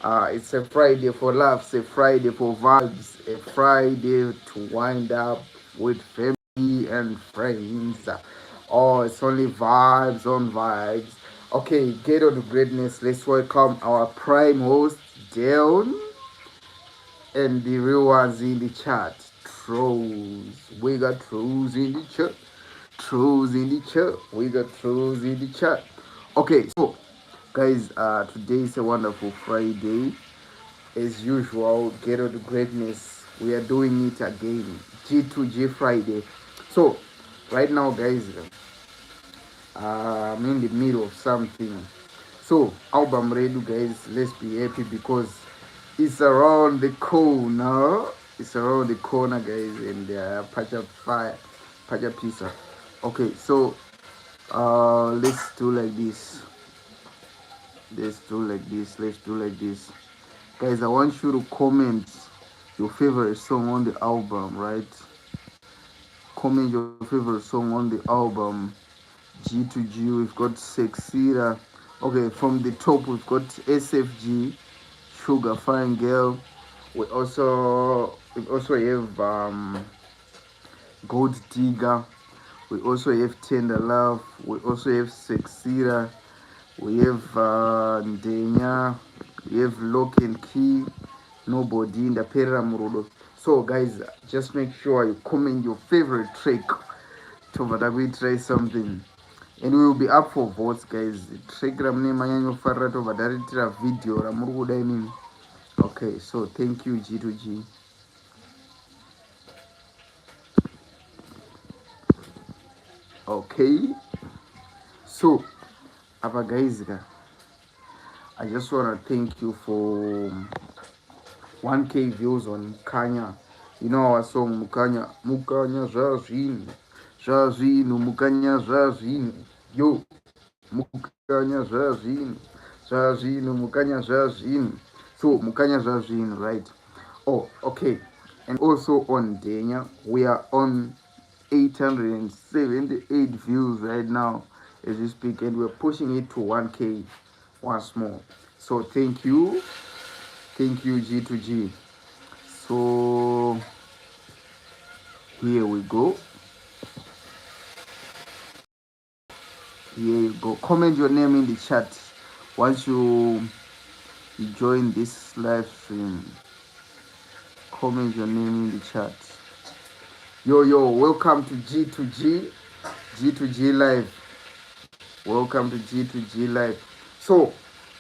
It's a Friday for laughs, a Friday for vibes, a Friday to wind up with family and friends. Oh, it's only vibes on vibes. Okay, Ghetto to greatness. Let's welcome our prime host, Deln, and the real ones in the chat. Trolls. We got trolls in the chat. Trolls in the chat. We got trolls in the chat. Okay, so guys, today is a wonderful Friday. As usual, Ghetto to greatness. We are doing it again. G2G Friday. So, right now, guys, I'm in the middle of something. So, album ready, guys. Let's be happy because it's around the corner. It's around the corner, guys, and Pacha Fire, Pacha Pizza. Okay, so let's do like this. Let's do like this. Let's do like this. Guys, I want you to comment your favorite song on the album, right? Comment your favorite song on the album. G2G, we've got Sexira. Okay, from the top, we've got SFG, Sugar Fine Girl. We also have Gold Digger. We also have Tender Love. We also have Sexira. We have Ndenya. We have Lock and Key. Nobody in the Peramurudo. So guys, just make sure you comment your favorite track to we try something. And we will be up for votes, guys. Track ramne manyanyo farra to vadaritira video ramuruda imini. Okay, so thank you G2G. Okay. So apa guys, I just wanna thank you for 1K views on Mukanya. You know our song Mukanya. Mukanya Zazin. Zazino, Mukanya Zazin. Yo. Mukanya Zazin. Zazino, Mukanya Zazin. So Mukanya Zazin, right? Oh, okay. And also on Denya, we are on 878 views right now as we speak, and we're pushing it to 1K once more. So thank you G2G. So here we go. Comment your name in the chat once you join this live stream. Comment your name in the chat. Yo, welcome to G2G live. Welcome to G2G live. So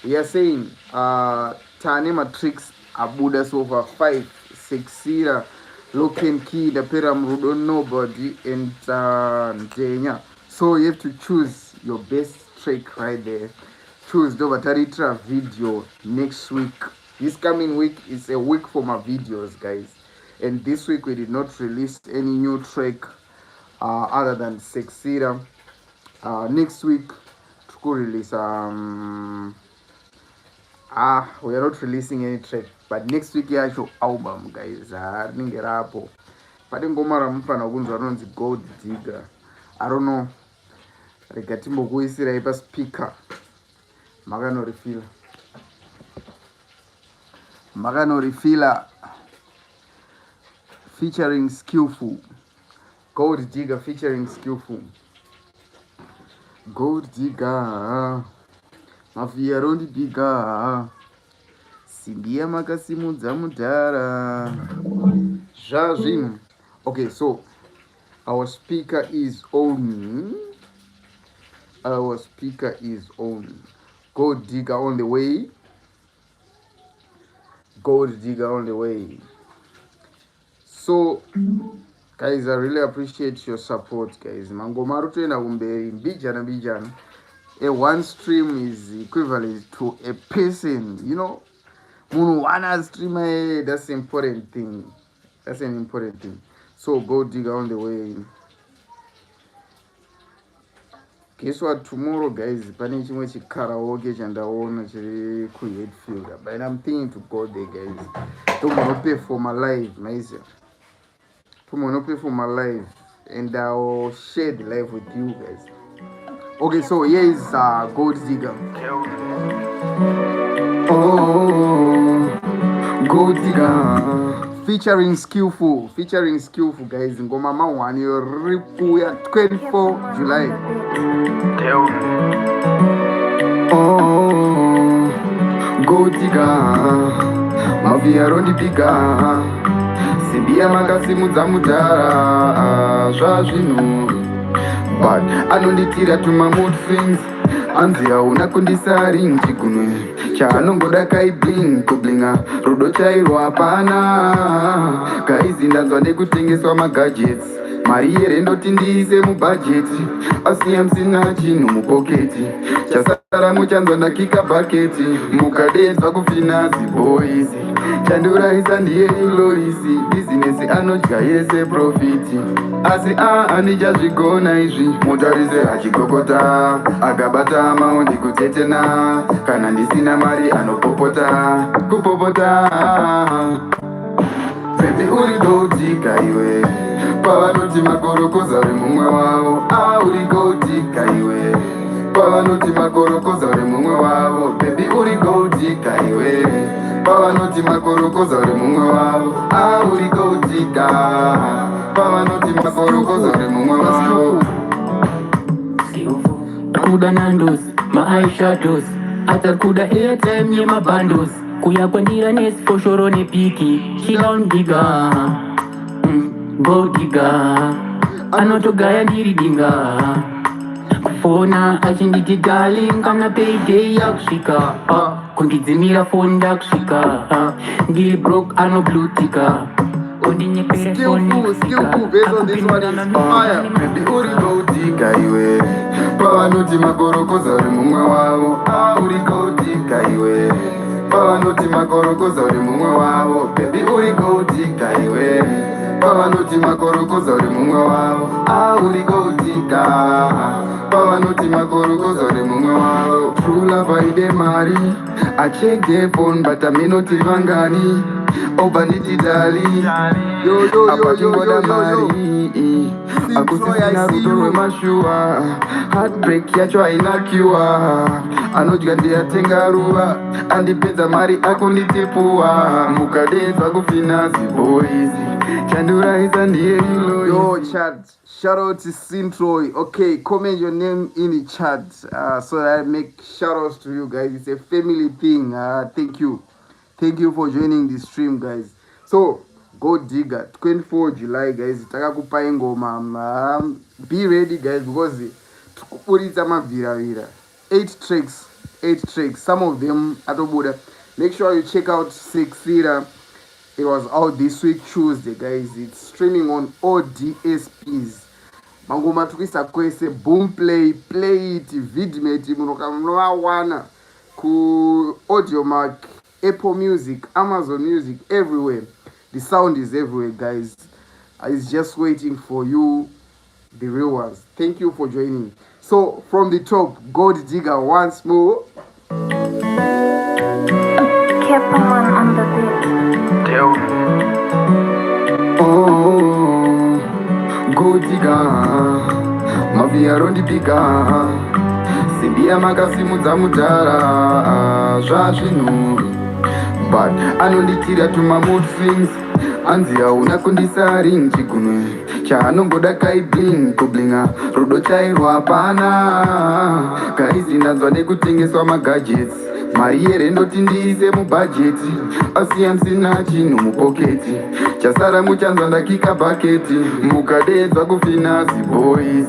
we are saying Tane Matrix Abudas over 5, 6 year, Lock and Key, the Peramrudo Nobody, and Denya. So you have to choose your best track right there. Choose the Vataritra video next week. This coming week is a week for my videos, guys. And this week we did not release any new track other than Sexira. Next week to release we are not releasing any track, but next week yacho album, guys. Ningerapo pati ngoma ramufana kunzwa rinonzi Gold Digger. I don't know, rega timbokuisira ipa speaker makanorifila featuring Skillful. Gold Digger featuring Skillful. Gold Digger mafia rondi diga simbia makasimudza mudhara zvazvino. Okay, so our speaker is on. Gold Digger on the way. So guys, I really appreciate your support, guys. Mangoma rutoenda kumberi mbijana. A one stream is equivalent to a person, you know. Munu one streamer, that's an important thing. So Gold Digger on the way. Guess what, tomorrow, guys, pane chimwe chikaraoke chandaona chiri kuHeadfield, but I'm thinking to go there, guys. Don't pay for my life, nice. Pay for my life, and I'll share the life with you guys. Okay, so here is Gold Digger. Oh. Go Digger. Featuring skillful guys. Ngoma mawani ripuya 24 July. Deln. Oh, Go Digger. Mavia rondi biga. Sibia magasimu za mudara. Zvazvinu. But anonditira tuma mood things. Anzia unakundisari nchigunwe. Chanongoda kai bling kublinga. Rudo chairwa hapana. Kaizi ndanzwa nekutengeswa magadgets. Mari yere ndoti ndiise mubudgeti. Asiya msina chinu mupoketi. Chasara muchanzwa ndakika baketi. Mukadenzwa kufinazi boys. Chanduraisa ndiye iloisi. Business anodya yese profiti. Asi anijazvigona izvi. Mutarise achigogota. Agabata maundi kutetena. Kana ndisina mari anopopota. Kupopota. Baby uri gotika iwe. Pavanoti makorokoza uri mumwe wavo. Uri gotika iwe. Pavanoti makorokoza uri mumwe wavo. Baby uri gotika iwe. Pavanoti makorokoza uri mumwe wavo. Uri gotika. Pavanoti makorokoza uri mumwe wavo. Kuda nandos, maeyeshadows. Atakuda airtime ye mabandos. Kuya kwandira nesifoshoro nepiki. Down digger. Go digger. Anotogaya ndiri dinga. Kufona achinditi darling kana payday yakushika. Kundidzimira phone ndakushika. Ndiri broke anoblutika. Skillful based on this one is fire. Baby uri gotika iwe. Pavanoti makorokoza uri mumwe wavo. Uri gotika iwe. Pavanoti makorokoza uri mumwe wavo. Baby uri gotika iwe. Pavanoti makorokoza uri mumwe wavo. Uri gotika. Pavanoti makorokoza uri mumwe wavo. True love aide mari. I check their phone but I may not vangani. Obaniti dali. Yo. Akusisina rudo mashua. Heartbreak yachwa inakiwa. Anojgandia tengaruwa. Andipeza mari akunitipua. Mukadeza kufinazi boys. Chandura isa ndiye ilo. Yo chat. Shout out to Sintroy. Okay, comment your name in the chat so that I make shout outs to you guys. It's a family thing. Thank you. Thank you for joining the stream, guys. So, Go Digger, 24 July, guys. Takakupa ingoma. Be ready, guys, because tukupurita mavira. 8 tracks. Some of them atobuda. Make sure you check out 6 It was out this week, Tuesday, guys. It's streaming on all DSPs. Mangoma tukisa kwese boom play it, vidmate, munokawana ku Audio Mark, Apple Music, Amazon Music, everywhere. The sound is everywhere, guys. It's just waiting for you, the real ones. Thank you for joining. So from the top, Gold Digger once more. Keep on the beat. Oh, Gold Digger, mavia rondi biga. Sibia magasimu za mudara. Zvazvinu. But anonditira tuma mood things. Anzia unakundisari nchigunwe. Chanongoda kai bling kublinga. Rudo chairwa hapana. Kaizi ndanzwa nekutengeswa magadgets. Mari yere ndoti ndiise mubudgeti. Asiya msina chinu mupoketi. Chasara muchanzwa ndakika baketi. Mukadedzwa kufinazi boys.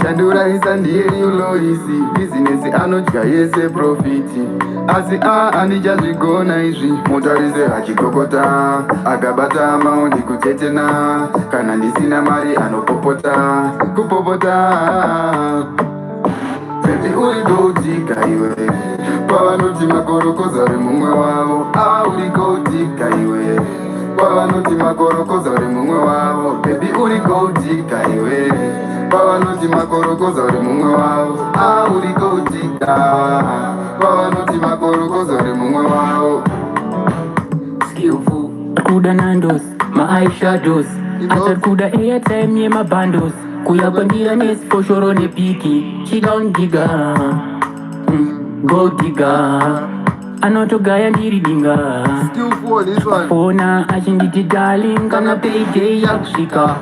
Chanduraisa ndiye iloisi. Business anodya yese profiti. Asi anijazvigona izvi. Mutarise achigogota. Agabata maundi kutetena. Kana ndisina mari anopopota. Kupopota. Baby uri gotika iwe. Pavanoti makorokoza uri mumwe wavo. Uri gotika iwe. Pavanoti makorokoza uri mumwe wavo. Baby uri gotika iwe. Pavanoti makorokoza uri mumwe wavo. Uri gotika. Pavanoti makorokoza uri mumwe wavo. Skillful. Kuda nandos, maeyeshadows. Atakuda airtime ye mabandos. Kuya kwandira nesifoshoro nepiki. Down digger. Go digger. anotogaya ndiridinga Skillful, this one. fona achinditi darling kana payday yakusvika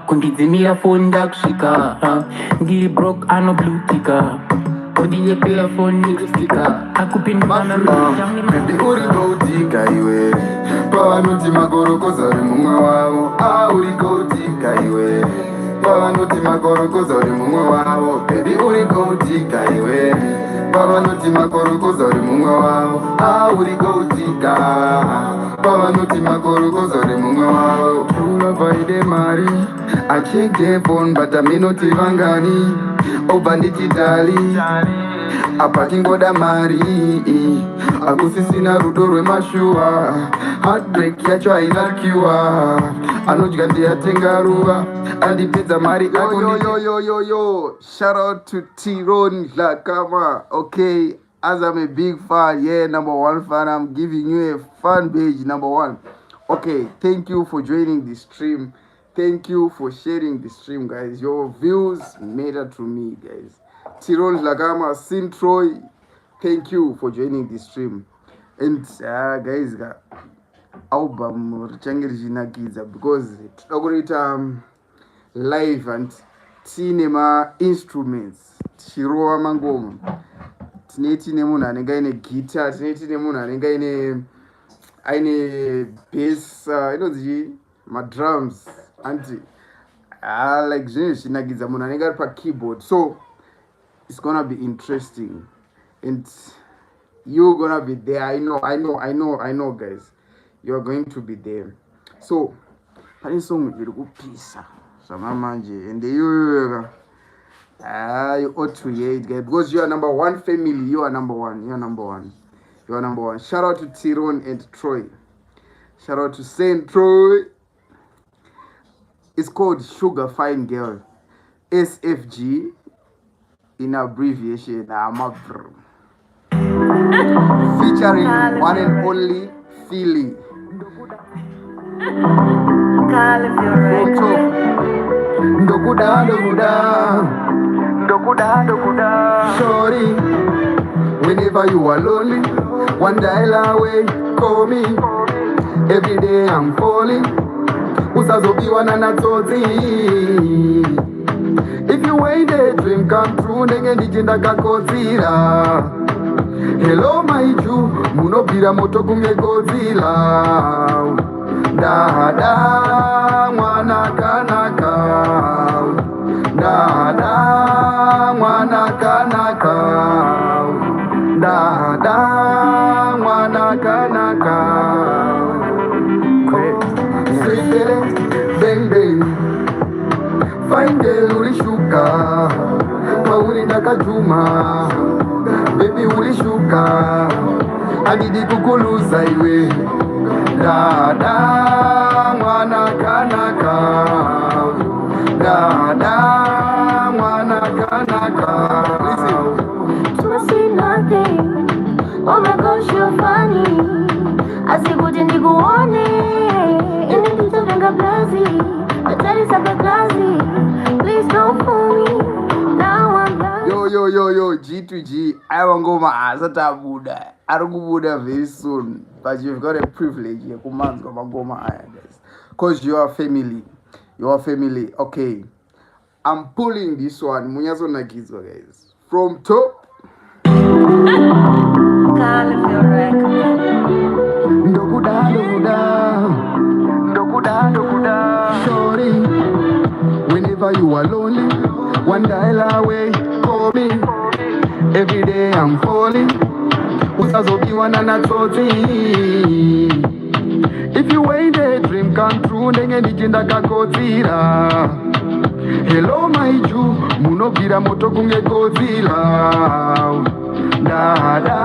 kundidzimira foni ndakusvika ndiri brok anoblutika kodinyepera foni nikustika akupindukana Baby uri gotika iwe pavanoti magorokoza uri mumwe wavo uri gotika iwe pavanoti magorokoza uri mumwe wavo Baby uri gotika iwe pavanoti magorokoza uri mumwe wavo uri gotika pavanoti magorokoza uri mumwe wavo unovaide mari acheke phone but aminoti vangani obva nditi dali apa tingoda mari akusisina rudo rwemashuwa heartbreak yacho haina cure anodya ndiyatenga ruva andipedza mari yo shout out to Tiron Lakama. Okay, as I'm a big fan, yeah, number one fan, I'm giving you a fan page number one. Okay, thank you for joining the stream. Thank you for sharing the stream, guys. Your views matter to me, guys. Tiron Lagama, Sintroy, thank you for joining the stream. And guys, album richangirijinakiza because togoita live and cinema instruments tichirowa mangoma tine munhu anenge aine guitar tine munhu anenge aine bass inonzi madrums and like zvinhu zvichinakidza munhu anenge ari pakeyboard, so it's gonna be interesting and you're gonna be there. I know guys, you're going to be there. So pane song iri kupisa zvamamanje and you ought to hear it, guys, because you are number one family. You are number one. Shout out to Tiron and Troy. Shout out to Saint Troy. It's called Sugar Fine Girl, SFG in abbreviation. Featuring one and only Philly. Shorty, whenever you are lonely, one dial away, call me. Every day I'm falling. Usazobiwa na natsotsi. If you ain't a dream come true, nenge ndichinda kakodzira. Hello my Jew, munobira moto kunge Godzilla. Dada mwana kanaka. Dada mwana kanaka. Dada mwana kanaka. Bang bang, fine girl ulishuka, mauri ndakajuma, baby ulishuka, adidi kukuluza iwe, dada mwana kanaka, dada mwana kanaka. Listen. I see nothing. Oh my gosh, you're funny. I see good in the go on please don't fool me. Now I'm done. Yo, G2G. Ngoma asati abuda. Arikubuda very soon. But you've got a privilege here. Kumanzwa ngoma aya, guys. Because you are family. Okay. I'm pulling this one. Munyazo nakizwa, guys. From top. Shorty, whenever you are lonely, one dial away, call me. Every day I'm falling. Usazobiwa na natsotsi. If you ain't a dream come true, nenge ndichinda kakodzira. Hello my Jew, munobira moto kunge Godzilla. Dada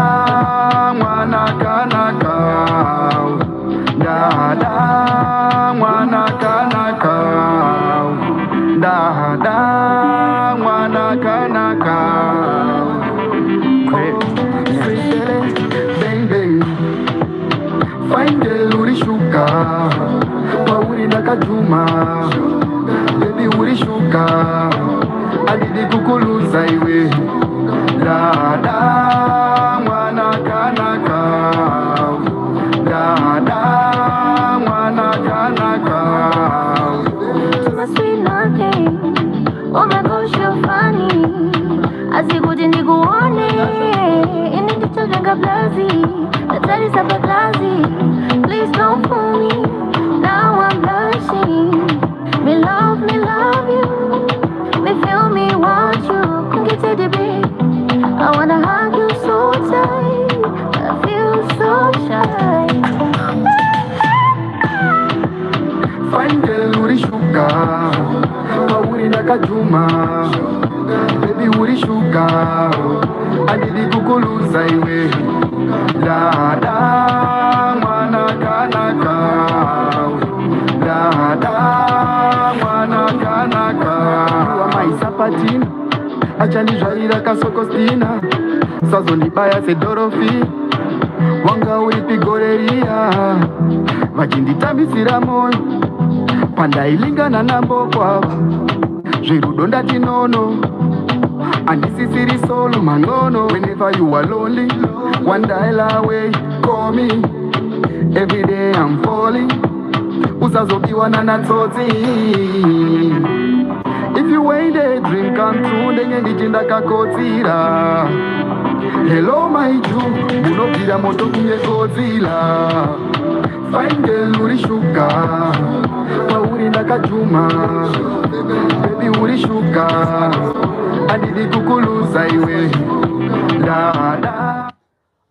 mwana kanaka. Dada mwana kanaka. Dada mwana kanaka. Bang bang, fine girl ulishuka, mauri ndakajuma, baby ulishuka, adidi kukuluza iwe, dada mwana kanaka. Fine girl, uri sugar, uri nakajuma, baby uri sugar, adidi kukuluza iwe, dada mwana kanaka, dada mwana kanaka. Maisapatini, achani jaira kasokostina, sazonibaya se dorofi, wanga uri pigoreria, vachinditambisira moyo. Pandailingana nambo kwavo zvirudo ndati nono handisisiri solo manono. Whenever you are lonely, one dial away, call me. Every day I'm falling, usazobiwana na tsotsi. If you ain't a dream come true, ndenge ndichinda kakotsira. Hello my Jew, munobvira moto kunge Godzilla. Fine girl, uri sugar, uri nakajuma, baby uri sugar, adidi kukuluza iwe, dada.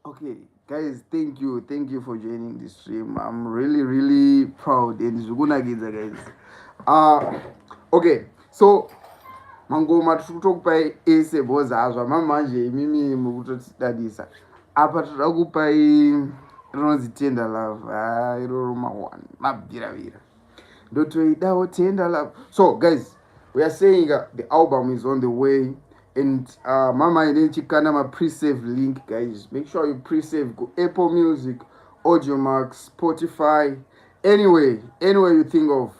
Okay, guys, thank you for joining the stream. I'm really proud and zvukunakiza guys. Okay, so mangoma tikutokupai ese boza azva mamanje imimi mukutotidadisa apa toda kupai rinonzi Tender Love. Iroro mawani mabhiravira ndotoidawo Tender Love. So guys, we are saying the album is on the way, and mama inechikana ma pre-save link. Guys, make sure you pre-save, go Apple Music, Audiomax, Spotify, anyway you think of.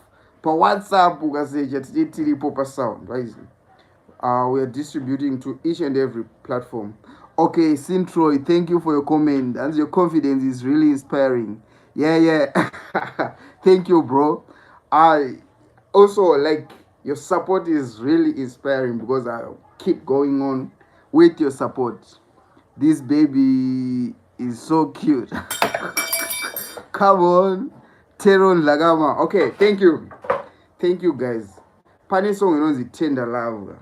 Per WhatsApp ukaseja tiripo pa sound, right? We are distributing to each and every platform. Okay, Sintroy, thank you for your comment, and your confidence is really inspiring. Yeah. Thank you, bro. I also like your support is really inspiring because I keep going on with your support. This baby is so cute. Come on, Teron Lagama. Okay, thank you guys. Pani song is the Tender Love.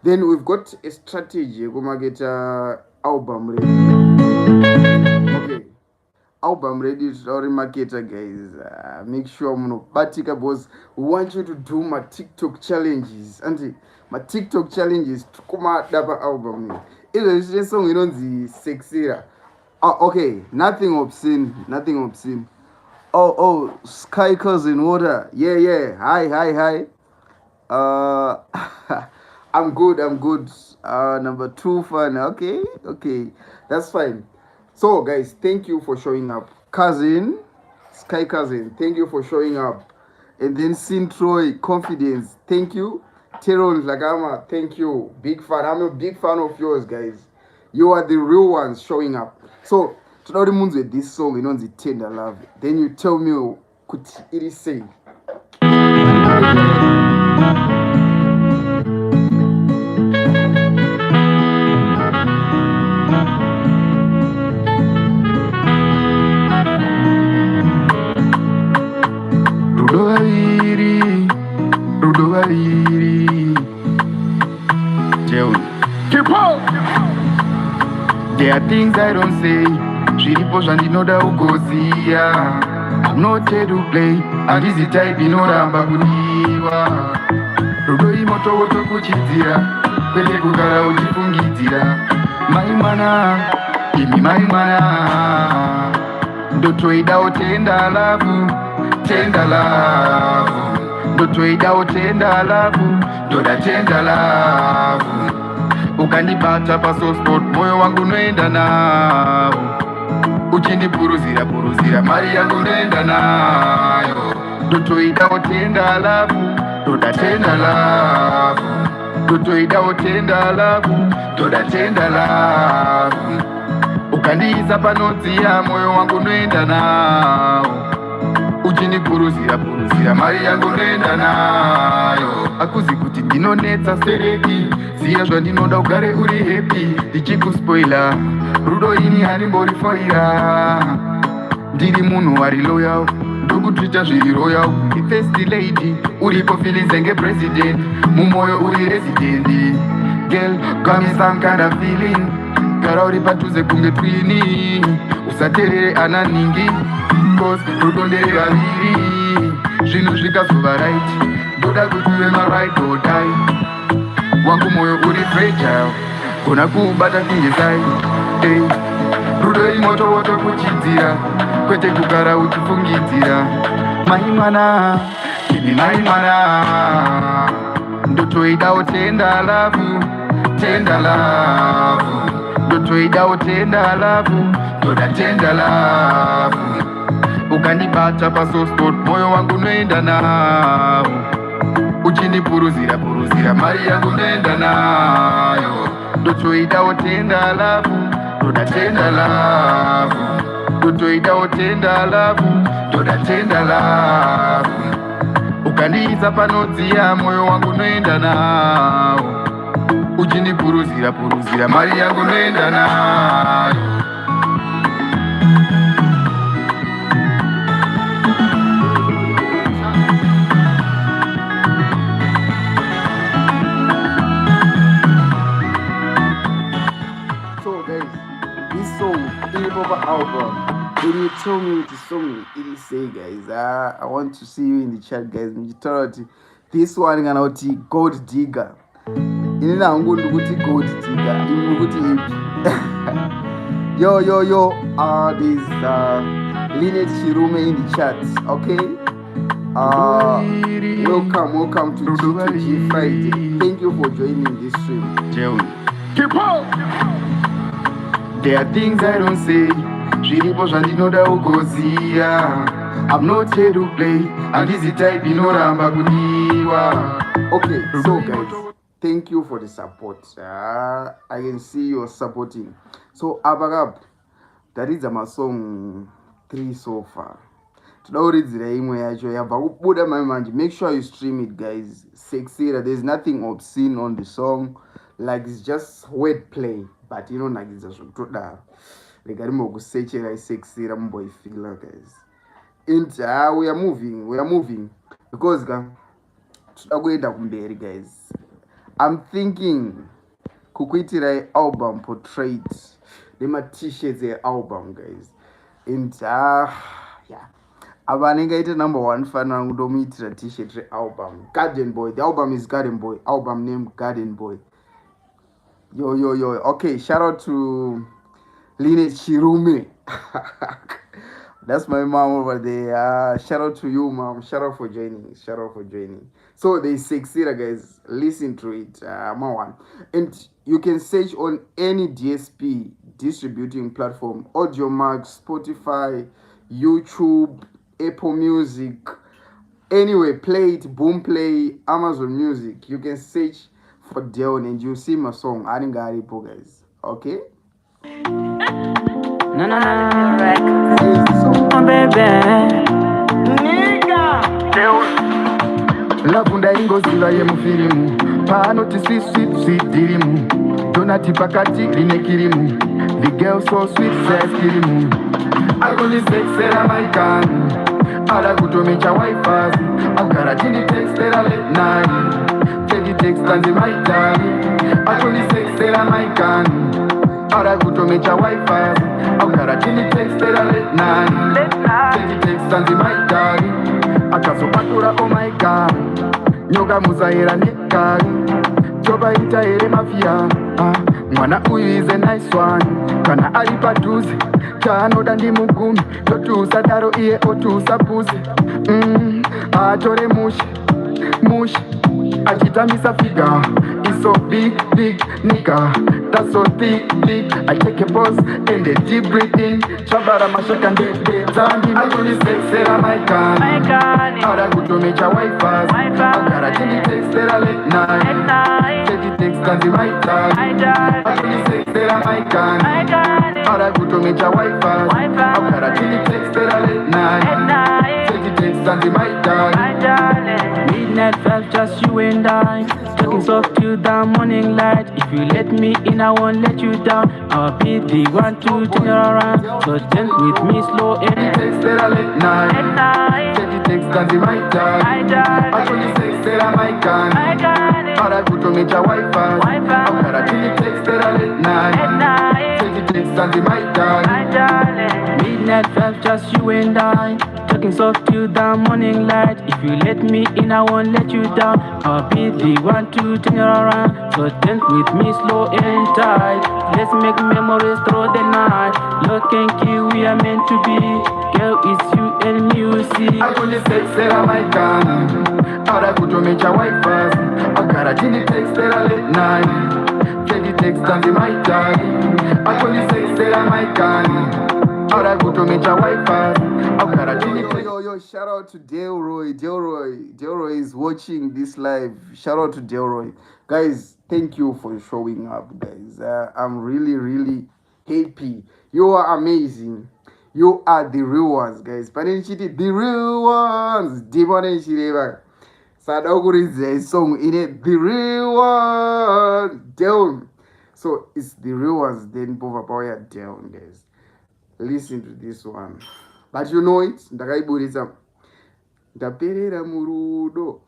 Then we've got a strategy. Goma get album ready. Okay, album ready to already market, guys. Make sure batika boss. We want you to do my TikTok challenges. And my TikTok challenges to come out daba album. It's a song the sexy. Okay, nothing obscene. Oh, Sky Cousin Water. Yeah. Hi. I'm good. Number 2 fan. Okay. That's fine. So guys, thank you for showing up. Sky Cousin, thank you for showing up. And then Sintroy, Confidence, thank you. Teron Lagama, thank you. Big fan. I'm a big fan of yours, guys. You are the real ones showing up. So today with this song, the Tender Love. Then you tell me what it is saying. There are things I don't say. Shiripo Shandinoda Ugozia. I'm not here to play. And this is type in Oramba Gudiwa. Rudo imoto woto kuchitira. Kwele kugara ujifungitira. Maimana. Imi maimana. Ndotoida Tender Love. Ndotoida Tender Love. Ndoda Tender Love. Ukanibata paso sport, moyo wangu noenda nao. Uchindipuruzira mari yangu noenda nayo. Ndotoida Tender Love, ndoda Tender Love. Ndotoida Tender Love, ndoda Tender Love. Ukandiisa panodziya, moyo wangu noenda nao. Uchindipuruzira mari yangu noenda nayo. Akuzi kuti ndinonetsa sereki. Ziya zvandinoda ugare uri happy. Ndichikuspoila rudo ini harimbori foira. Ndiri munhu wari loyal, ndokutwita zviri royal. First lady uripo feeling senge president. Mumoyo uri resident. Girl, got me some kind of feeling. Gara uri padhuze kunge twini. usaterere ananingi cause rudondere vaviri zvinhu zvikazuva right ndoda kuti uve maright or die wangu moyo uri fragile gona kuubata kunge sai rudo imoto wotokuchidzira kwete kugara uchifungidzira mai mwana kimi mai mwana ndotoidawo tenda lavu ndotoidawo tenda lavu ndoda tenda lavu ukandibata pasospot moyo wangu noenda nawo uchindipuruzira mari yangu noenda nayo ndotoidawo tenda lavu ndoda tenda lavu ndotoidawo tenda lavu ndoda tenda lavu ukandiisa panodziya moyo wangu noenda nawo uchindipuruzira mari yangu noenda nayo. Album. When you tell me what the song it say, guys, I want to see you in the chat, guys. This one gonna be Gold Digger. In I'm going to Gold Digger. Yo. This Linet Shirume in the chat. Okay. Welcome to G Friday. Thank you for joining this stream. Keep on. There are things I don't say. Zviripo zvandinoda ugoziya. I'm not here to play. And this is type inoramba kudiwa. Okay, so guys, thank you for the support. I can see you're supporting. So Abagab, that is my song 3 so far. Make sure you stream it, guys. Sexy. There's nothing obscene on the song. Like it's just wordplay. But you know, like it's just like I'm going to say sexy boy feel, guys. And we are moving because guys, I'm thinking kukuitira album portrait the t-shirts album, guys. And yeah, abanengaita number 1 fan wangudomuitira t-shirt album Garden Boy. The album is Garden Boy, album name Garden Boy. Yo. Okay, shout out to Linet Shirume. That's my mom over there. Shout out to you, mom. Shout out for joining. So they succeeded, guys. Listen to it. One. And you can search on any DSP distributing platform. Audiomack, Spotify, YouTube, Apple Music. Anyway, play it, Boomplay, Amazon Music. You can search for Deln and you see my song. I didn't got it, guys. Okay? No. Baby. Nigga. Lavunda ingoziva yemufirimu paanoti sweet dirimu donati pakati line kirimu the girl so sweet says kirimu akulisexera maikani ala kutomecha wifi akara tindi textera late night tedi textanzi maitani akulisexera maikani ala kutomecha wifi akara tindi textera late night tedi textanzi maitani akasopatura oh my god nyoka musaira nekari choba ita ere mafia mwana uyu is a nice one kana ari padhuze chaanoda ndi mugumi totusa daro iye otusa puzi atore mushi achitambisa figa is so big nigga that's so thick I take a pause and the deep breathing chabara mashaka ndende zandi akulisexera maikani ara kutomecha wifi akara tindi textera late night tedi textanzi maitani akulisexera maikani ara kutomecha wifi akara tindi textera late night tedi textanzi maitani. Midnight felt just you and I, talking soft till the morning light. If you let me in, I won't let you down. I'll be the one to turn you around. So dance with me slow and Text that I late night. Take the text and the my time. I told you sex that I might can. All I put to make your wife fast. I gotta take the text that I late night. Take the text and the my time. midnight drive, just you and I. Talking soft till the morning light. If you let me in, I won't let you down. I'll be the one to turn you around. So dance with me slow and tight. Let's make memories through the night. Look and key, we are meant to be. Girl, it's you and you see. I told you sex that I might can. All I put to make your wife fast. I gotta take the text that I late night. Take the text and the my time. I told you sex that I might can. All I put to make your wife fast. I gotta take the text. Yo, shout out to Delroy. Delroy is watching this live. Shout out to Delroy. Guys, thank you for showing up, guys. I'm really happy. You are amazing. You are the real ones, guys. The real ones. Sadaugurizia is song in it. The real ones. Deln. So it's the real ones. Then Power Deln, guys. Listen to this one. But you know it. Ndakaiburisa. Ndaperera murudo.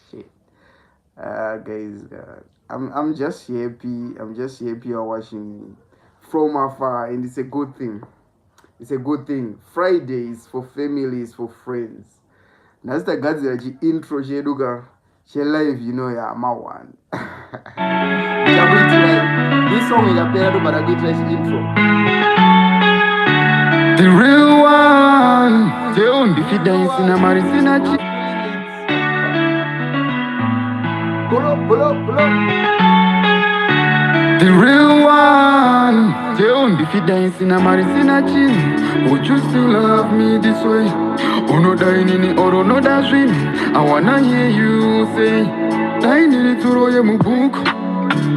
Shit. Guys, I'm just happy. I'm just happy you're watching me from afar, and it's a good thing. It's a good thing. Fridays for families, for friends. That's the guys that you intro sheduka. She live, you know, yeah, I'm one. This song is a pair of but a good intro. The real one. They won't be fit dancing a maricina. Pull up. The real one. They won't be fit dancing a maricina chin. Would you still love me this way? Oh no, dining or no, that's dream. I wanna hear you say, dining to roya mubuku.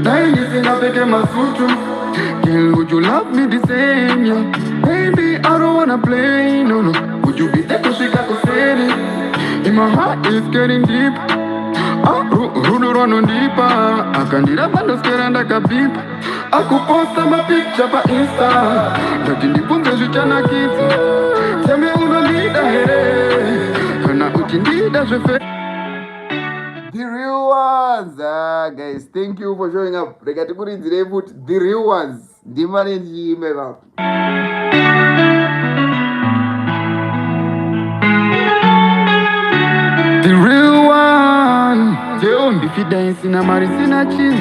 Dining in a big masutu. Girl, would you love me the same? Yeah. Baby, I don't wanna play, no. Would you be there to Chicago City? In my heart is getting deep. Rudo run on deeper. I can't do that, but no scared and I can beep. I could post my picture for Insta. But in the boom, there's a kids. Tell me who don't need a head. And I need as a The real ones, guys. Thank you for showing up. The real ones. The manage member. The real one. They won't be fit dancing a maricina chin.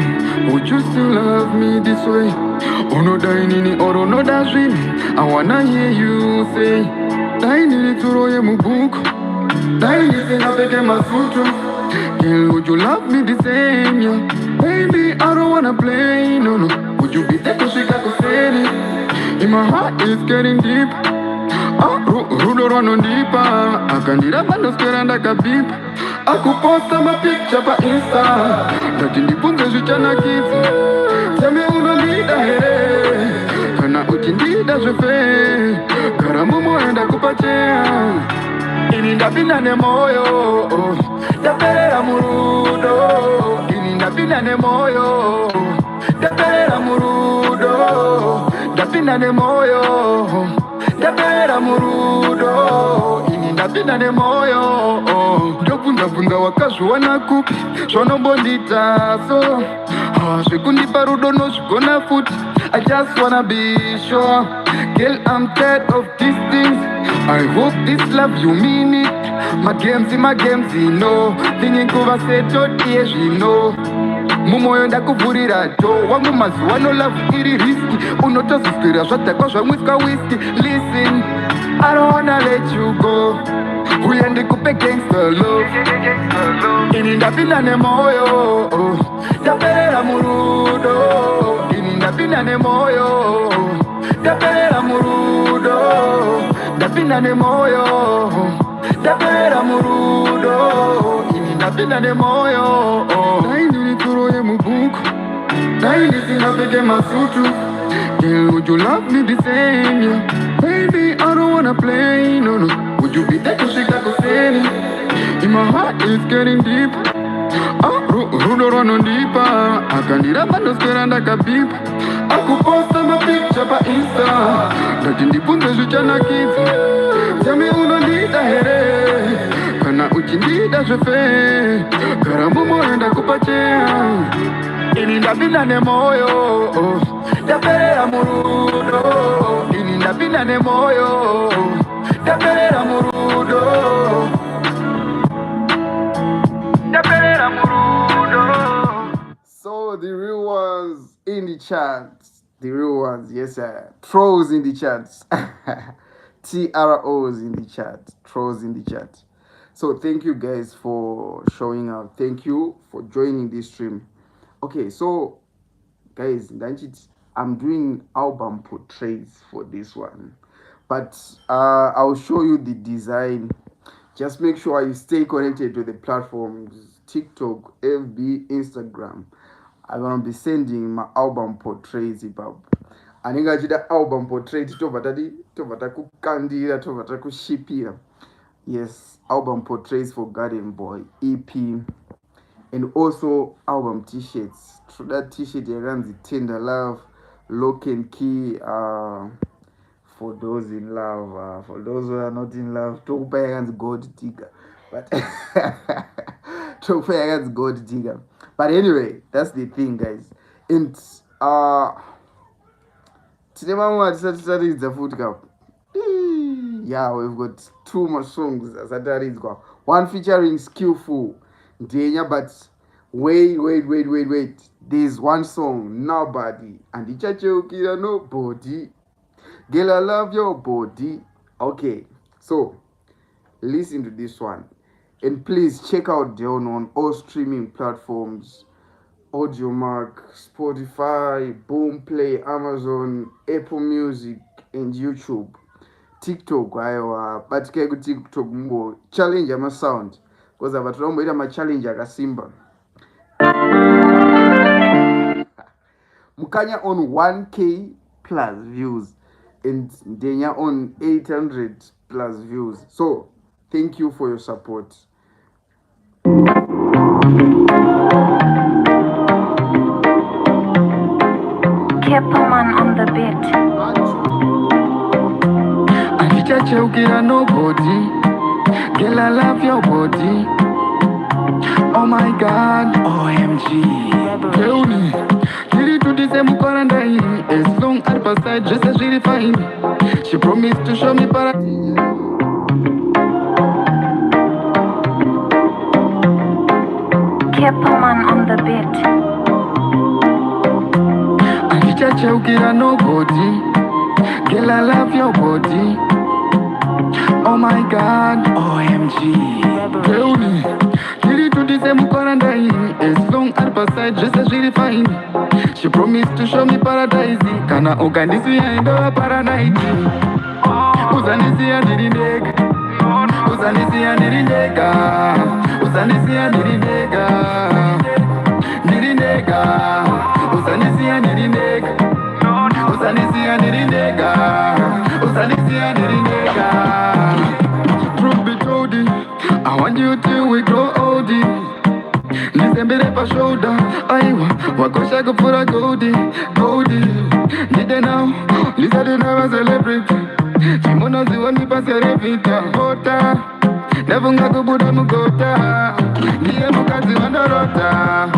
Would you still love me this way? Oh no, dining or no, that's dream. I wanna hear you say, dining to roya mubuku. Dining in a big masutu. Girl, would you love me the same? Yeah. Baby, I don't wanna play, no. Would you be there to Chicago City? In my heart is getting deep. Rudo run on deeper. I can't do that, but no scared and I can beep. I could post my picture for Insta. That in the boom, there's a kids. Tell me who don't need a head. Can I put in the dash of faith? Karamumo and I kupachea. Ininda bina ne moyo, dapera murudo. Ininda bina ne moyo, dapera murudo. Dapina ne moyo, dapera murudo. Ininda bina ne moyo. Dokunda wakazu wanakupi, shono bondita so. Shekundi parudo no shukona foot. I just wanna be sure. Girl, I'm tired of these things. I hope this love you mean it. My games, you know. Thinking over say tot years, you know. Mumoyo ndakuvurira to wangu mazuwa no love iri risky. Unotoziswira zvatakwa muska whiskey. Listen, I don't wanna let you go. Uyende kupe gangster love. Ininda bina ne moyo, dapera murudo. Ininda bina ne moyo, dapera murudo. Dapina ne moyo, dapera murudo. Ininda bina ne moyo. Daini to roya mubuku. Daini sina big masutu. Girl, would you love me the same? Yeah. Baby, I don't wanna play, no. Would you be there to Chicago City? In my heart is getting deep. Rudo run on deeper. I akandira panoswera ndakabipa akuposta mapicha painsta ndati ndibvunze zvichanakidza tami unondida here kana uchindida zvefe gara mumoyo ndakupa chea ini ndapinda nemoyo ndaperera murudo ini ndapinda nemoyo ndaperera murudo ndaperera murudo. So the real ones in the charts, the real ones, yes sir, trolls in the charts. TROs in the chat, trolls in the chat. So thank you guys for showing up. Thank you for joining this stream. Okay, so guys, I'm doing album portraits for this one, but I'll show you the design. Just make sure you stay connected to the platforms: TikTok, FB, Instagram. I'm gonna be sending my album portraits about. Anenge achida album portrait tobva kukandira tobva takushipira. Yes, album portraits for Garden Boy EP, and also album t-shirts. Through that t-shirt yakanzi Tender Love, Lock and Key, for those in love, for those who are not in love, tokupa yakanzi Gold Digger, but tokupa yakanzi Gold Digger. But anyway, that's the thing, guys. And today mama tisatiridza futi kapo. Yeah, we've got 2 more songs asataridzwa, one featuring Skillful Ndenya, but wait, there's one song, Nobody, and ichacheukira nobody, girl I love your body. Okay, so listen to this one, and please check out Deln on all streaming platforms: Audiomark, Spotify, Boomplay, Amazon, Apple Music, and YouTube. TikTok aiwa, batike ku TikTok mungo challenge ama sound, because ava tinomboita ma challenge akasimba. Mukanya on 1k plus views and Ndenya on 800 plus views. So thank you for your support. Kepaman on the beat. Chacheukira nobody, girl I love your body. Oh my God, OMG. Tell me, did it to the same quarantine? As long as per side, just as really fine. She promised to show me paradise. Kepaman on the beat. Chacheukira nobody, girl I love your body. Oh my God, OMG. Tell me, did it to the same quarantine? As long as per side, just as really fine. She promised to show me paradise. Kana ugandisiya endo paradise. Uzanisiya ndirindega. Uzanisiya ndirindega. Uzanisiya ndirindega. Ndirindega. Uzanisiya ndirindega. Uzanisiya ndirindega. Uzanisiya ndirindega. Truth be told, I want you till we grow old. Nisembere pa shoulder, aiwa, wakosha kufura goldie. Nide now, lisa de never celebrate. Chimono ziwani pa serevita, hota. Nefunga kubuda mugota, niye mukazi wandorota.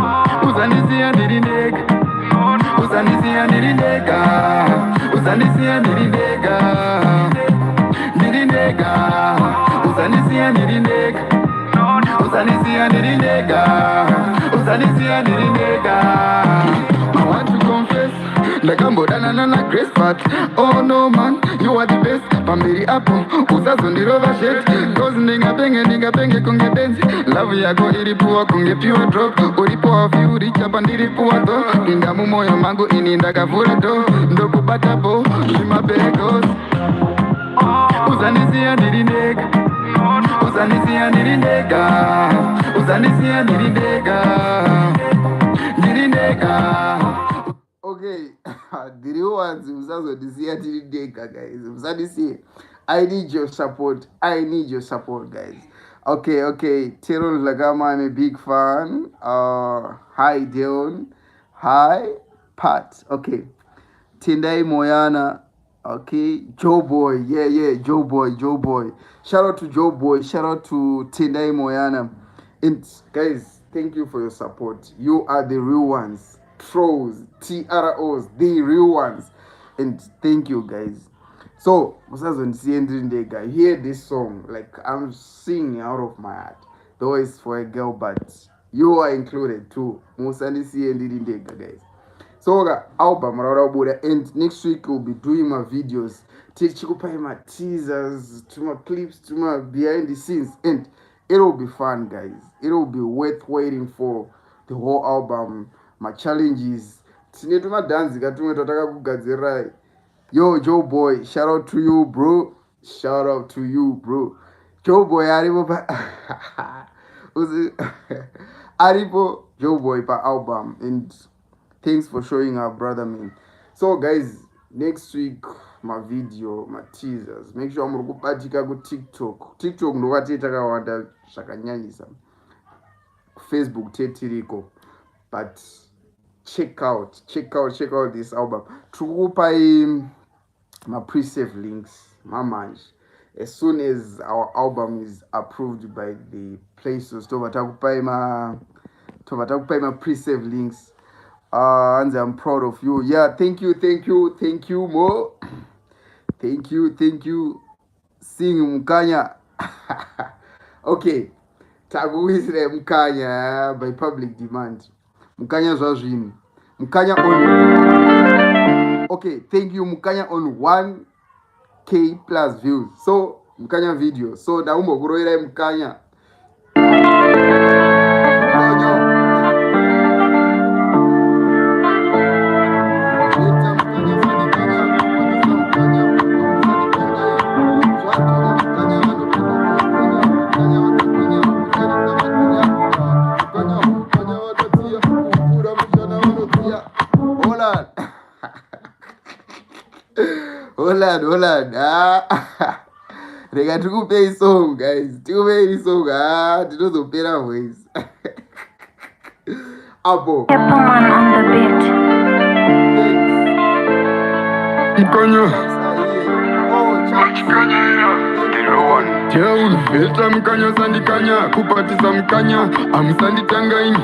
Uzanisiya ndirindega, uzanisiya ndirindega, uzanisiya ndirindega, ndirindega, uzanisiya ndirindega, uzanisiya ndirindega, uzanisiya ndirindega. I want to confess, ndakambodana na grace but oh no man, you are the best. Pambiri apo, usazondirova shit. Cause ningapenge kunge benzi. Love yako iripuwa kunge pure drop. Uripuwa view richapa ndiripuwa to. Inda mumoyo mangu ini ndakavura to. Ndokubata po, shima begos. Uzanisiya ndirindega, uzanisiya ndirindega, uzanisiya ndirindega, ndirindega. Okay, the real ones, usazodisiya ndirindega, guys. Uzanisiya. I need your support. Guys. Okay. Teron Lagama, I'm a big fan. Hi, Deln. Hi, Pat. Okay. Tindai Moyana. Okay. Joe Boy. Yeah. Joe Boy. Shout out to Joe Boy. Shout out to Tindai Moyana. And guys, thank you for your support. You are the real ones. Trolls, TROs, the real ones. And thank you guys. So, Musazon guy, hear this song. Like I'm singing out of my heart. Though it's for a girl, but you are included too. Musani guys. So album Rarabuda, and next week we'll be doing my videos. Tichikupai my teasers, to my clips, to my behind the scenes, and it'll be fun, guys. It'll be worth waiting for the whole album. My challenges. Tinetuma dance katume tataka kugadzira. Yo, Joe Boy, shout out to you, bro. Shout out to you, bro. Joe Boy, aripo pa aripo Joe Boy pa album, and thanks for showing up, brother man. So guys, next week my video, my teasers. Make sure muri kubatika ku TikTok. TikTok ndokati takawanda zvakanyanyisa. Facebook tetiriko. But check out this album. Tukupai my pre-save links, my manj. As soon as our album is approved by the Play Store, tovatakupai my pre-save links. And I'm proud of you. Yeah, thank you, Mo. Thank you. Sing Mukanya. Okay. Taguisre Mukanya by public demand. Mukanya Zwazwini. Mukanya on. Okay, thank you, Mukanya on 1K plus views. So, Mukanya video. So, Daumo Guroira Mukanya. Hold on. Rega tukupei song, guys. Tukupei song. Tinozopera voice. Apo. Pepperman on the beat. Deln, veta mukanya sandikanya, kupatisa mukanya, amusanditangaini.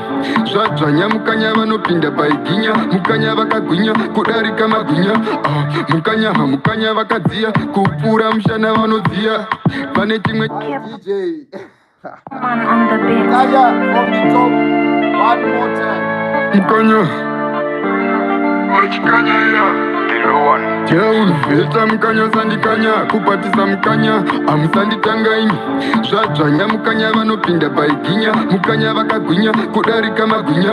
Zvadzvanya mukanya vanopinda paiginya, mukanya vakagwinya, kudarika magwinya. Mukanya vakadziya, kupura mushana vanodziya. Pane chimwe DJ. Man on the beat. Kaya from the top. One more time. mukanya. Deln, veta mukanya sandikanya, kupatisa mukanya, amusanditangaini. Zvadzvanya mukanya vanopinda paiginya, mukanya vakagwinya, kudarika magwinya.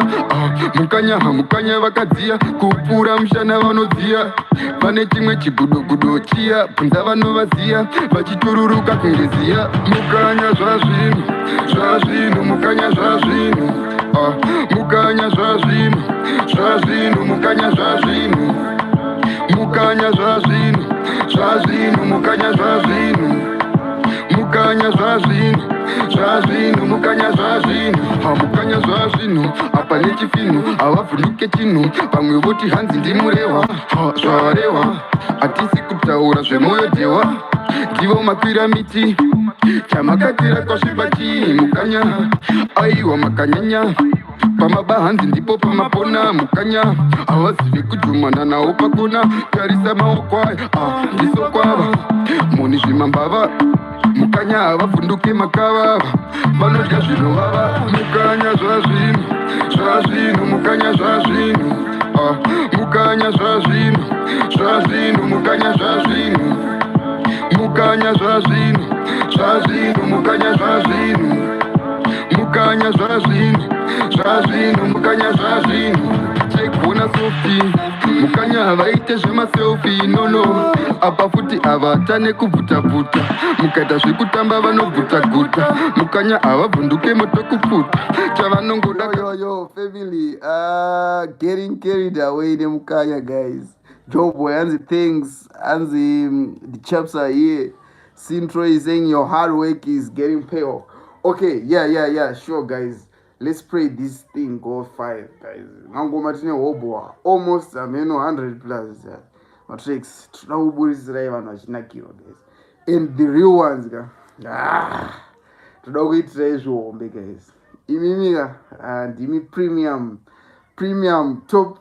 Mukanya vakadziya, kupura mushana vanodziya. Pane chimwe chibudogudo chiya, bvunza vanovaziya, vachitururuka kungeziya. Mukanya zvazvinu, mukanya zvazvinu. Mukanya zvazvinu, mukanya zvazvinu. Mukanya zvazvinu, mukanya zvazvinu. Mukanya zvazvinu, mukanya zvazvinu. Mukanya zvazvinu, apa nechifinu, havavhunike chinhu. Vamwe voti hanzi ndimurehwa, zvarehwa. Hatisi kutaura zvemwoyo dhewa. Ndivo mapiramiti, chamakatira kwasviba chii. Mukanya, aiwa makanyanya. Pamabahanzi ndipo pamapona. Mukanya, havazivi kujumana nawo pakona. Tarisa maoko ayo, ndiso kwava. Moni zvimambava. Mukanya havavhunduke makava, vanodya zvinovava. Mukanya zvazvinu, mukanya zvazvinu. Mukanya zvazvinu, mukanya zvazvinu. Mukanya zvazvinu, mukanya zvazvinu. Mukanya zvazvinu, mukanya zvazvinu. Chekuna softi, mukanya havaite zvemaselfi. Nono, apa futi havatane kubvuta-bvuta. Mukaita zvekutamba vanobvuta-guta. Mukanya havabvunduke motokuputa. Chavanongoda Yo, family. Getting carried away, the Mukanya guys. Joe Boy, and the things, and the chaps are here. Sintro is saying your hard work is getting paid off. Okay, yeah, sure, guys. let's pray this thing go 5 guys. Mangoma tine hoboa almost 100 plus matrix toda kuburisirai vanhu vachinakirwa guys, and the real ones toda kuitirai zvihombe guys. Imimi ndimi premium top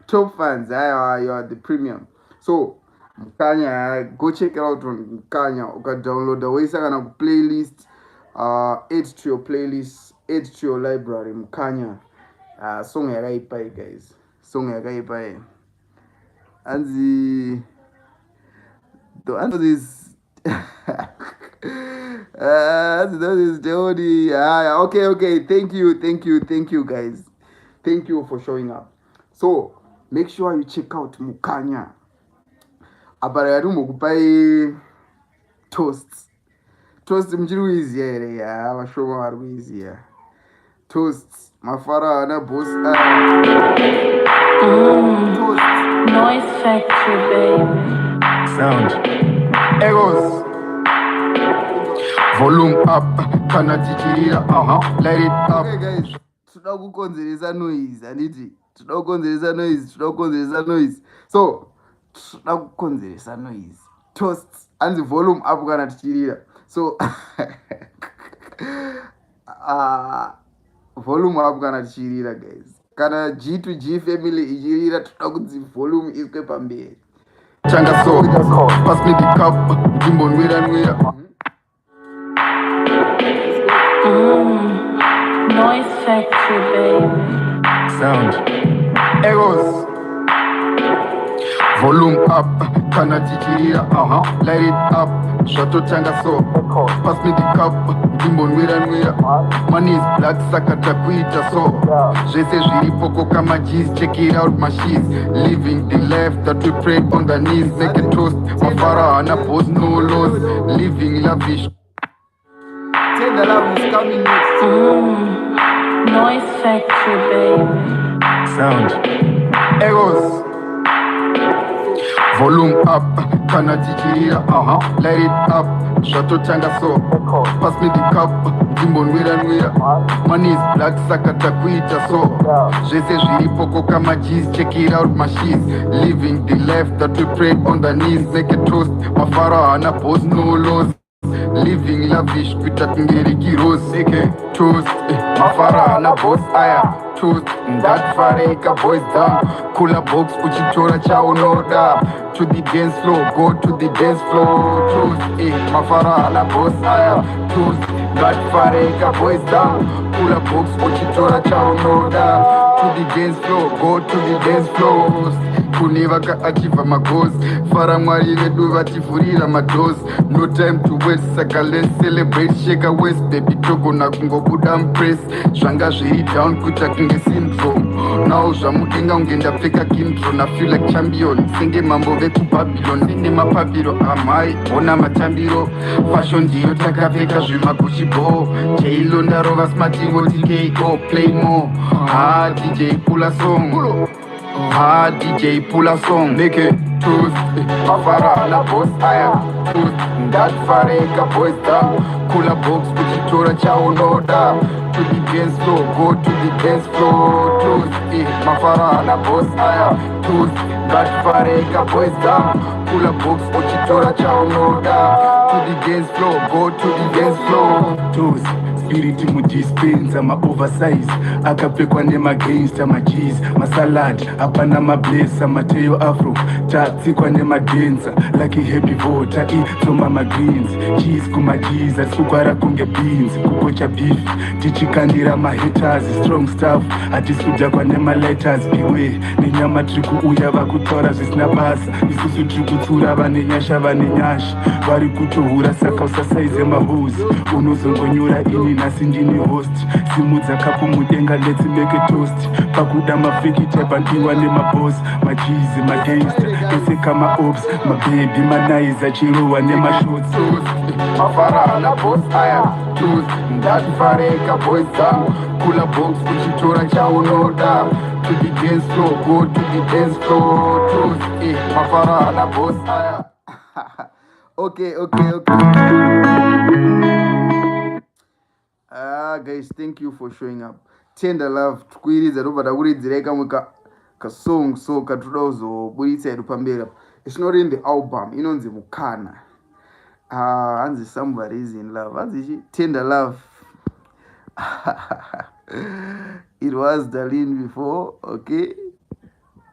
top fans. You are the premium. So Mukanya, go check it out on Mukanya. Okay, download the way kana ku playlist, add to your playlist, add to your library. Mukanya, song yakaipai guys, song yakaipai. And the answer is that is Jody. Okay. Thank you guys. Thank you for showing up. So make sure you check out Mukanya. Abara yari mukupai toast mchiri kuiziya here ya vashoma vari kuiziya toast mafara ana boss toast noise factory baby sound egos volume up kana tichirira light it up. Okay guys, toda kukonzeresa noise anditi toda kukonzeresa noise so toda kukonzeresa noise toast anzi volume up kana tichirira so volume up kana tichirira guys, kana G to G family ichirira toda kuti volume iswe pamberi. Changa so pass me the cup ndimbo nwira noise factory baby sound egos volume up kana tichirira light it up zvatotanga so pass me the cup ndimbo nwira money is black saka takuita so zvese zviripo koka majis check it out machines living the life that we prayed on the knees make a toast mafara hana boss no loss living lavish. Tell the love is coming next. noise factory baby sound egos volume up kana tichirira light it up zvatotanga so pass me the cup ndimbo nwira money is black saka takuita so zvese zviripo koka majis check it out machines living the life that we prayed on the knees make a toast mafara hana boss no loss living lavish kuita kungeriki rose toast mafara hana boss aya toast ndatfareka boys down kula box uchitora chaunoda to the dance floor go to the dance floor toast mafara hana boss aya toast ndatfareka boys down kula box uchitora chaunoda to the dance floor go to the dance floor kune vakaachiva magos fara mwari vedu vativhurira mados no time to waste saka let's celebrate shake a waist baby togona kungobuda mpress zvanga zviri down kuita kunge syndrome now zvamudenga unge ndapfeka kindro na feel like champion senge mambo vekubabylon ine mapapiro amai ona matambiro fashion ndiyo takapfeka zvimaguchibo jailo ndarova smartingoti ko play more dj pula song DJ pull a song, make it toast. Mafara na boss aya toast. Ndatfareka boys down. Kula box kuchitora chaunoda. To the dance floor, go to the dance floor. Toast. Mafara na boss aya toast. Ndatfareka boys down. Kula box kuchitora chaunoda. To the dance floor, go to the dance floor. Toast. Spirit mudispensa ma-oversize akapfekwa nemagangsta majis masalad apana mablesa mateyo afro tatsikwa nemadensa like happy vota itsoma magreens cheese kumajis asikukwara kunge beans kukocha beef tichikandira mahaters strong stuff hatisudhakwa nemaletters iwe nenyama tiri kuuya vakutaura zvisina basa isusu tiri kutsura vane nyasha vane nyasha vari kutohura saka usasaize mahosi unozongonyura ini nasi ndini host simudza kapu mudenga let's make a toast pakuda mafiki tepandiwa nemaboss majizi magangster ese kama ops mababy manaiza chirowa nemashots mafara na boss aya toast ndatfareka boys down kula box kuchitora chaunoda to the dance floor go to the dance floor toast mafara na boss aya. Okay. guys, thank you for showing up. Tender love tukwiridza ndobva takuridzirai kamwe kasong so katoda kuzoburitsa hedu pamberi apa. It's not in the album, inonzi mukana. Hanzi somebody is in love, hanzi tender love. It was Deln before, okay?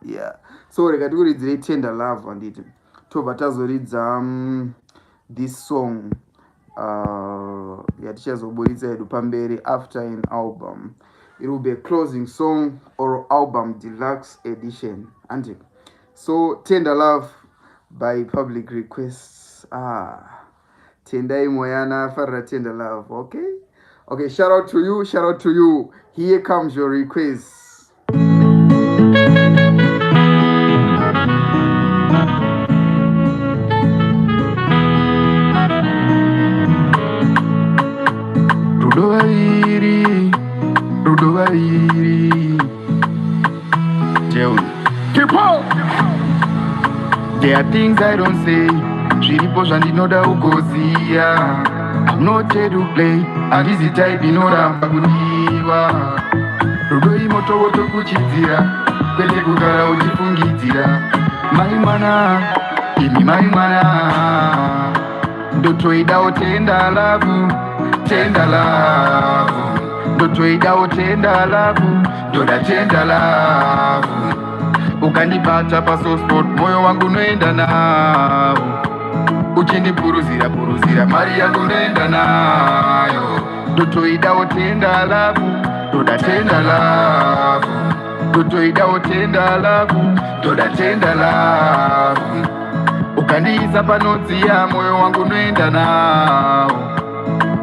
Yeah. So reka tikuridzirei tender love handiti. Tobva tazoridza this song yatichazoburitsa hedu pamberi after an album. It will be a closing song or album deluxe edition. And so tender love by public requests. Tendai moyana farra tender love. Okay. Okay. Shout out to you. Shout out to you. Here comes your request. Keep on. There are things I don't say. Zviripo zvandinoda ugoziya. I'm not here to play. Handizi type inoramba kudiwa. Rudo imoto woto kuchidzira. Kwete kugara uchifungidzira. Mai mwana, imi mai mwana. Ndotoidawo tender love, tender love. Ndotoidawo tender love, ndoda tender love. Ukanibata pasosport, moyo wangu noenda nawo. Uchindipuruzira puruzira, mari yangu noenda nayo. Ndotoidawo tender love, ndoda tender love. Ndotoidawo tender love, ndoda tender love. Ukandiisa panodziya, moyo wangu noenda nawo.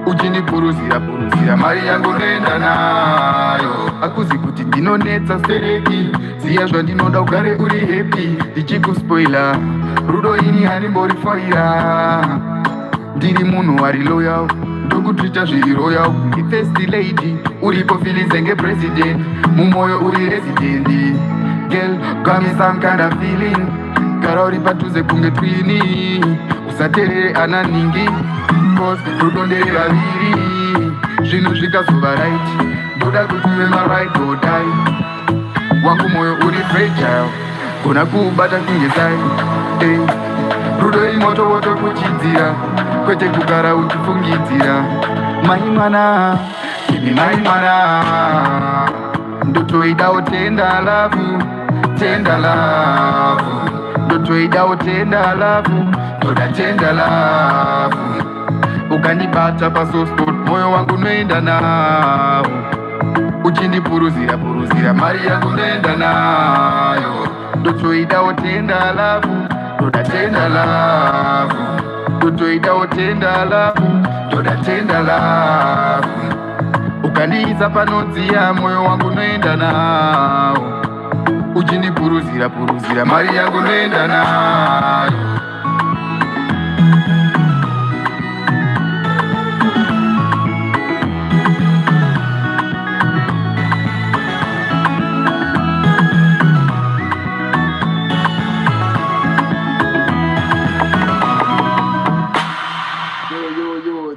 Uchindipuruzira puruzira, mari yangu noenda nayo. Akuzi kuti ndinonetsa sereki, ziya zvandinoda ugare uri happy. Ndichikuspoila, rudo ini hanimborifoira. Ndiri munhu wari loyal, ndokutwita zviri royal. First lady, uripo feeling senge president. Mumoyo uri resident. Girl, got me some kind of feeling. Gara uri padhuze kunge twini. Usaterere ananingi, cause rudo ndere vaviri. Zvinhu zvikazova right, ndoda kuti uve maright or die. Wangu moyo uri fragile, gona kuubata kunge sai. Rudo imoto woto kuchidzira, kwete kugara uchifungidzira. Mai mwana, imi mai mwana. Ndotoidawo tender love, tender love. Ndotoidawo tender love, ndoda tender love. Ukanibata pasosport, moyo wangu noenda nawo. Uchindipuruzira puruzira, mari yangu noenda nayo. Ndotoidawo tender love, ndoda tender love. Ndotoidawo tender love, ndoda tender love. Ukandiisa panodziya, moyo wangu noenda nawo. Uchindipuruzira puruzira, mari yangu noenda nayo.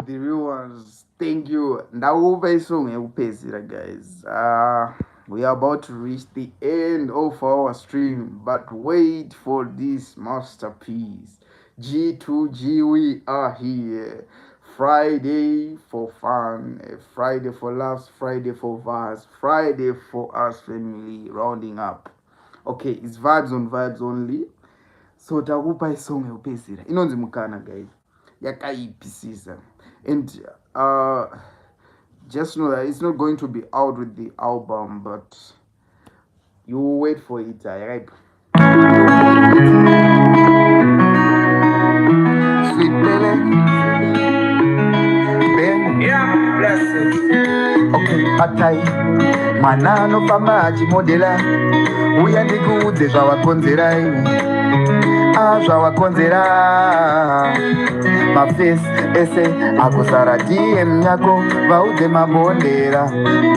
The real ones. Thank you. Now very soon, guys. We are about to reach the end of our stream, but wait for this masterpiece. G2G, we are here. Friday for fun, Friday for laughs, Friday for vibes, Friday for us family rounding up. Okay, it's vibes on vibes only. So takupa isong yopezira. Inonzi mukana guys. Yakaipisisa. And just know that it's not going to be out with the album, but you wait for it, right? Sweet Belle, Ben, yeah, blessed. Okay, atai, manano pamaji modela, uya ndikuudze zvawakonzerai, zvawakonzera. Mafis ese akusara DM yako vaudze mabondera.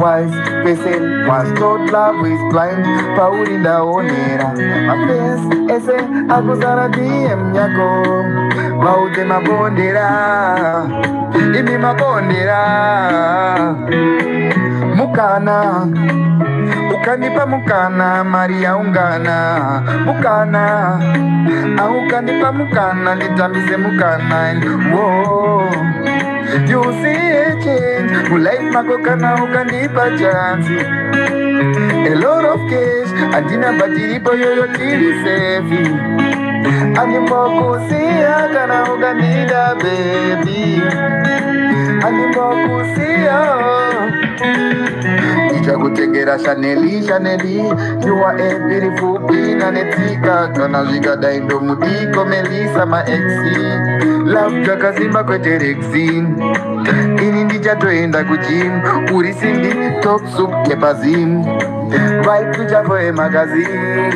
Wise person was told love is blind, pauri ndaonera. Mafis ese akusara DM yako vaudze ndikweze mabondera imi mabondera mukana ukanipa mukana Maria ungana mukana ukanipa mukana nitambise mukana whoa. You see a change life makokana ukanipa chance a lot of cash andina badiripo yoyo tili safe animbokusia kana ukanida baby animbokusia ichakutengera Chaneli you are a beautiful queen anetika kana zvikadaindo mudiko Melissa maxi love jakazimba kweterexin ini ndichatoenda kujim uri simbi top soup yepazim vaikuchavoe magazine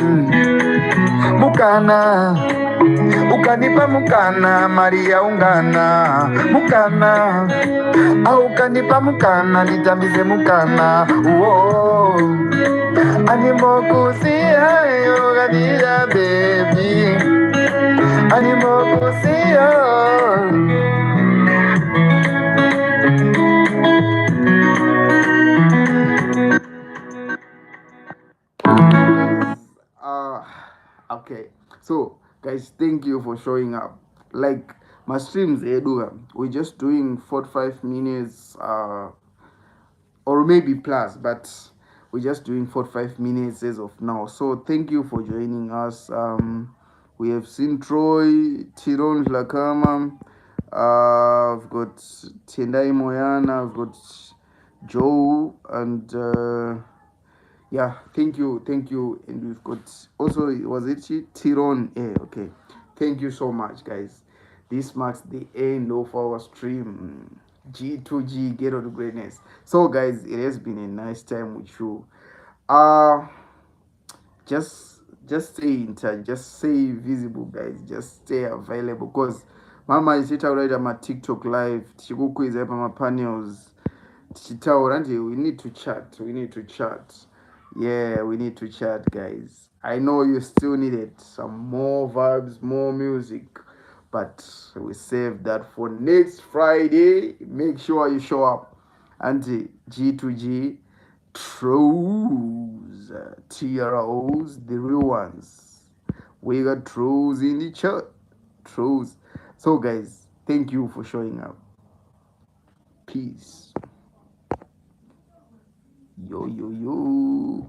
mukana ukanipa mukana Maria ungana mukana ukanipa mukana nitambise mukana whoa. Animokusia yoganira baby animokusia Okay, so guys, thank you for showing up. Like my streams, we're just doing 45 minutes, or maybe plus, but we're just doing 45 minutes as of now. So thank you for joining us. We have seen Troy, Tiron Lakama, I've got Tendai Moyana, I've got Joe, and yeah, thank you, and we've got also, was it Tiron? Okay, thank you so much, guys. This marks the end of our stream. G2G, Ghetto to Greatness. So, guys, it has been a nice time with you. Uh just stay in touch, just stay visible, guys, just stay available, because mama is it already on my TikTok live tichikukwidza pa panels tichitaura nje we need to chat, yeah, we need to chat, guys. I know you still needed some more vibes, more music, but we save that for next Friday. Make sure you show up. And G2G trolls, TROs, the real ones. We got trolls in the chat. Trolls. So, guys, thank you for showing up. Peace. Yo, yo, yo.